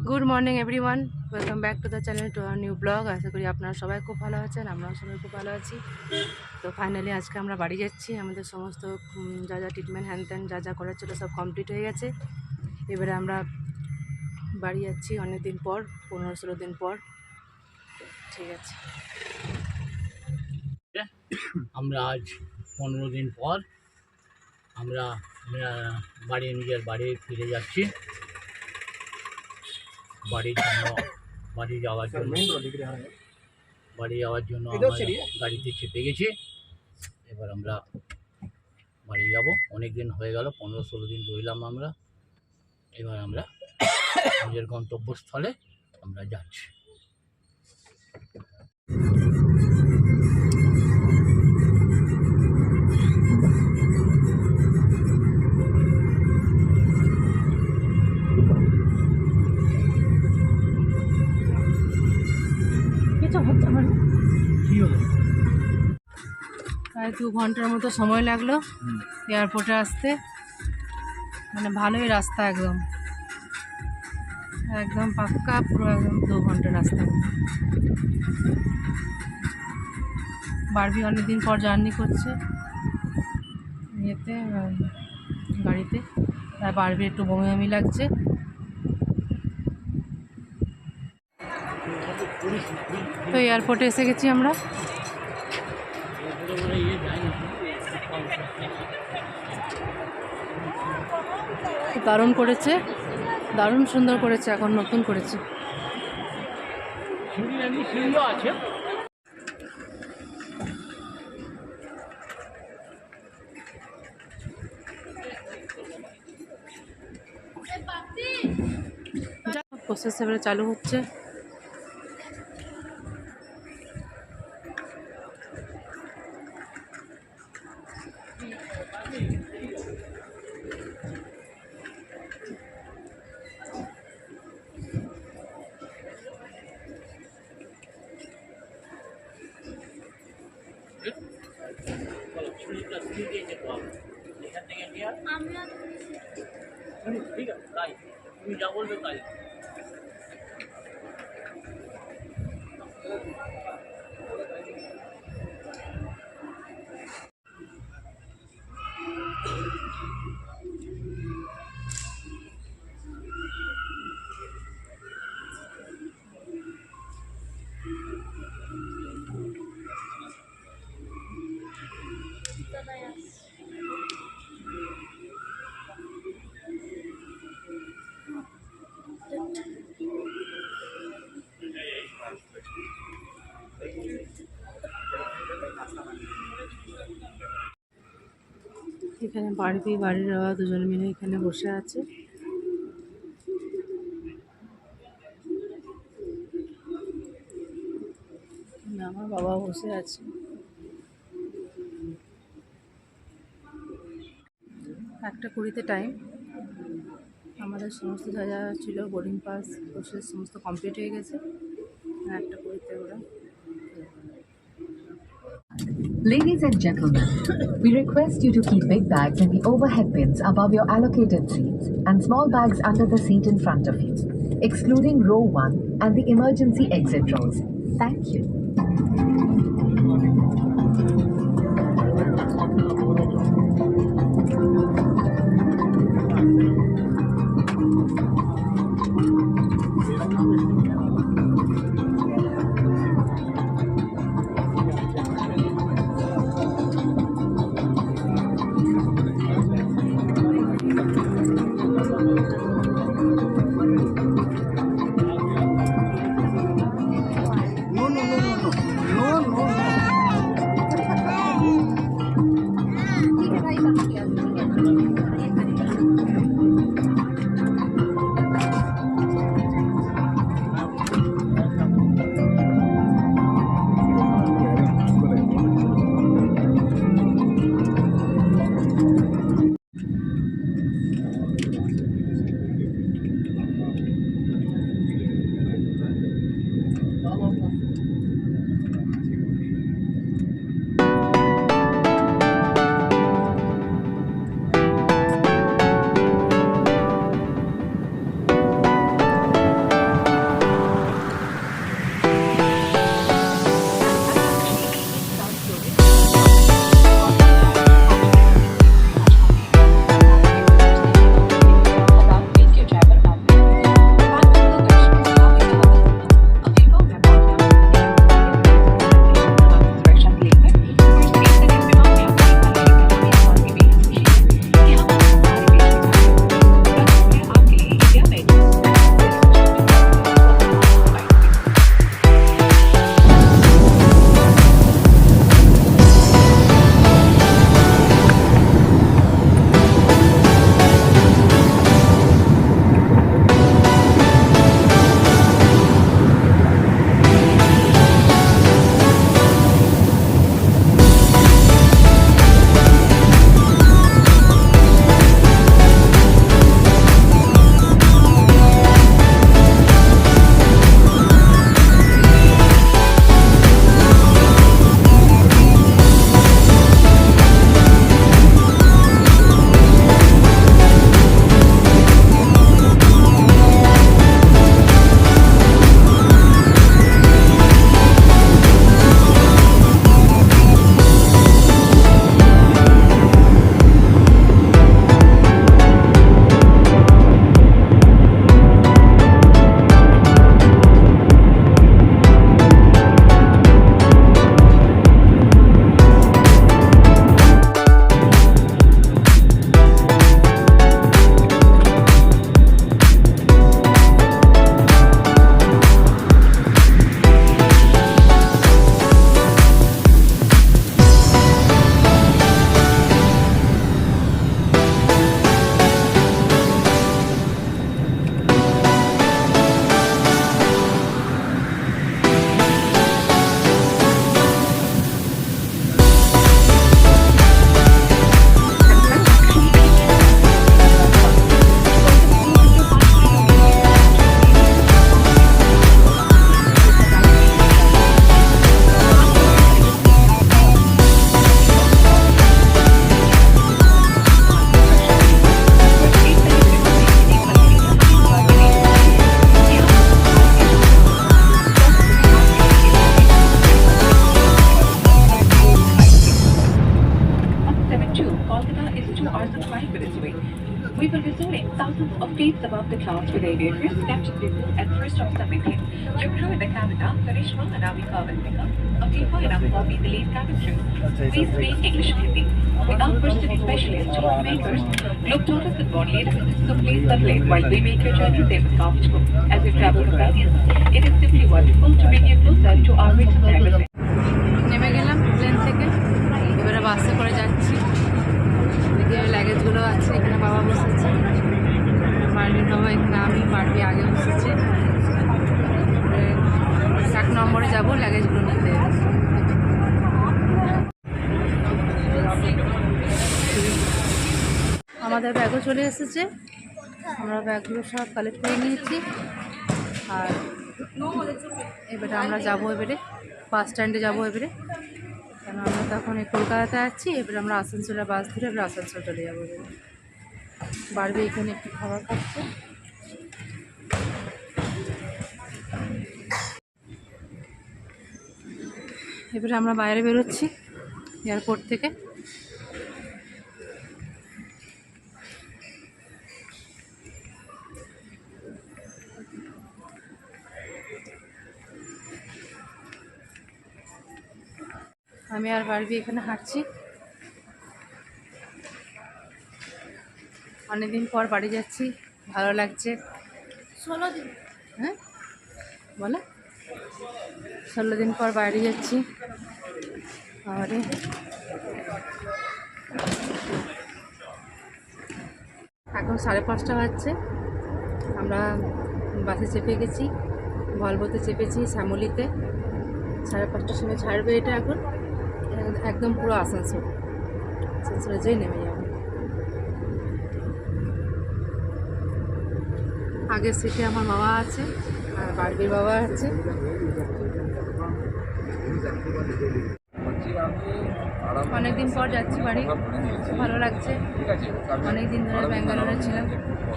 Good morning everyone, welcome back to the channel to our new blog. আশা করি আপনারা সবাই খুব ভালো আছেন, আমরাও সবাই খুব ভালো আছি। তো ফাইনালি আজকে আমরা বাড়ি যাচ্ছি। আমাদের সমস্ত যা যা ট্রিটমেন্ট হ্যান ত্যান যা যা করার ছিল সব কমপ্লিট হয়ে গেছে। এবারে আমরা বাড়ি যাচ্ছি অনেক দিন পর, 15-16 দিন পর। ঠিক আছে, আমরা আজ 15 দিন পর আমরা নিজের বাড়ি ফিরে যাচ্ছি। বাড়ি যাওয়ার জন্য আমরা গাড়িতে চেপে গেছি। এবার আমরা বাড়ি যাব। অনেক দিন হয়ে গেল, 15-16 দিন রইলাম আমরা। এবার আমরা নিজের গন্তব্যস্থলে আমরা যাচ্ছি। প্রায় 2 ঘন্টার মতো সময় লাগলো এয়ারপোর্টে আসতে। মানে ভালোই রাস্তা, একদম একদম পাক্কা, পুরো একদম 2 ঘন্টার রাস্তা। বারবি অনেক দিন পর জার্নি করছে ইয়েতে, গাড়িতে। তাই বারবি একটু বমি বমি লাগছে। তো এয়ারপোর্টে এসে গেছি আমরা। দারুণ করেছে, দারুণ সুন্দর করেছে, এখন নতুন করেছে। আছে। প্রসেস এবারে চালু হচ্ছে। ঠিক আছে, তাই তুমি যা বলবে তাই। এখানে বাড়বি বাড়ির দুজন মিলে এখানে বসে আছে। আমার বাবা বসে আছে। 1:20 টাইম। আমাদের সমস্ত যা যা ছিল, বোর্ডিং পাস প্রসেস সমস্ত কমপ্লিট হয়ে গেছে। 1:20 ওরা। Ladies and gentlemen, we request you to keep big bags in the overhead bins above your allocated seats and small bags under the seat in front of you, excluding row 1 and the emergency exit rows. Thank you. seats above the clouds with aviators, Captain Bibu and First Officer Mikhail. Your crew in the Canada, Karishma, Anamika, Valmika, Afifa and Ampobi, the lead cabin crew. Please speak English and Hindi. We are personal specialists, tour makers, globetrotters and world leaders, so please sublet while we make your journey safe and comfortable. As your travel companions, it is simply wonderful to bring you closer to our rich diversity. নেমে গেলাম plane থেকে, এবারে বাসে করে যাচ্ছি। এদিকে লাগেজগুলো আছে, এখানে বাবা বসেছে, বাড়ির বাবা এখানে, আমি বাড়ি আগে বসেছি। 1 নম্বরে যাবো লাগেজগুলো নিতে। আমাদের ব্যাগও চলে এসেছে, আমরা ব্যাগগুলো সব কালেক্ট করে নিয়েছি। আর এবারে আমরা যাবো, এবারে বাস স্ট্যান্ডে যাবো এবারে, কেন আমরা তখন এই কলকাতাতে আছি। এবারে আমরা আসানসোলের বাস ধরে এবারে আসানসোল চলে যাবো। এবারে বাড়বে এখানে একটু খাবার খাচ্ছে। এবারে আমরা বাইরে বেরোচ্ছি এয়ারপোর্ট থেকে। আমি আর বাড়বি এখানে হাঁটছি। অনেকদিন পর বাড়ি যাচ্ছি, ভালো লাগছে। 16 দিন, হ্যাঁ বলো, 16 দিন পর বাড়ি যাচ্ছি। আর এখন 5:30 বাজছে, আমরা বাসে চেপে গেছি, ভলভোতে চেপেছি শ্যামলিতে। 5:30টার সময় ছাড়বে এটা। এখন একদম পুরো আসানসোল, আসানসোলে যেই নেমে যাবো। আগের সিটে আমার বাবা আছে আর বাড়ির বাবা আছে। অনেকদিন পর যাচ্ছি বাড়ি, ভালো লাগছে। অনেকদিন ধরে ব্যাঙ্গালোরে ছিলাম,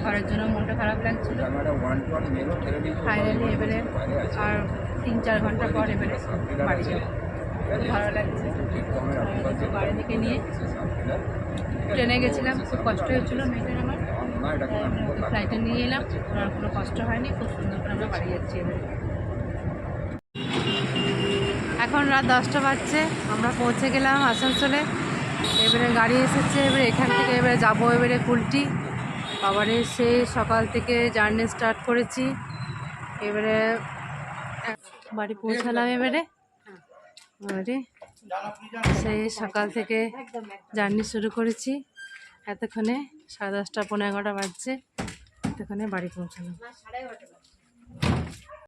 ঘরের জন্য মনটা খারাপ লাগছিল। ফাইনালি এবারে আর 3-4 ঘন্টা পর এবারে বাড়ি যাবো, ভালো লাগছে। বাড়ি থেকে নিয়ে ট্রেনে গেছিলাম, খুব কষ্ট হয়েছিল মেয়েটার আমার, ফ্লাইটে নিয়ে এলাম, আর কোনো কষ্ট হয়নি। খুব সুন্দর করে আমরা বাড়ি যাচ্ছি এবারে। এখন রাত 10টা বাজছে, আমরা পৌঁছে গেলাম আসানসোলে। এবারে গাড়ি এসেছে, এবারে এখান থেকে এবারে যাবো এবারে কুলটি। আবারে সে সকাল থেকে জার্নি স্টার্ট করেছি, এবারে বাড়ি পৌঁছালাম। এবারে সেই সকাল থেকে জার্নি শুরু করেছি, এতক্ষণে 10:30 পৌনে 11টা বাজছে, এতক্ষণে বাড়ি পৌঁছালাম।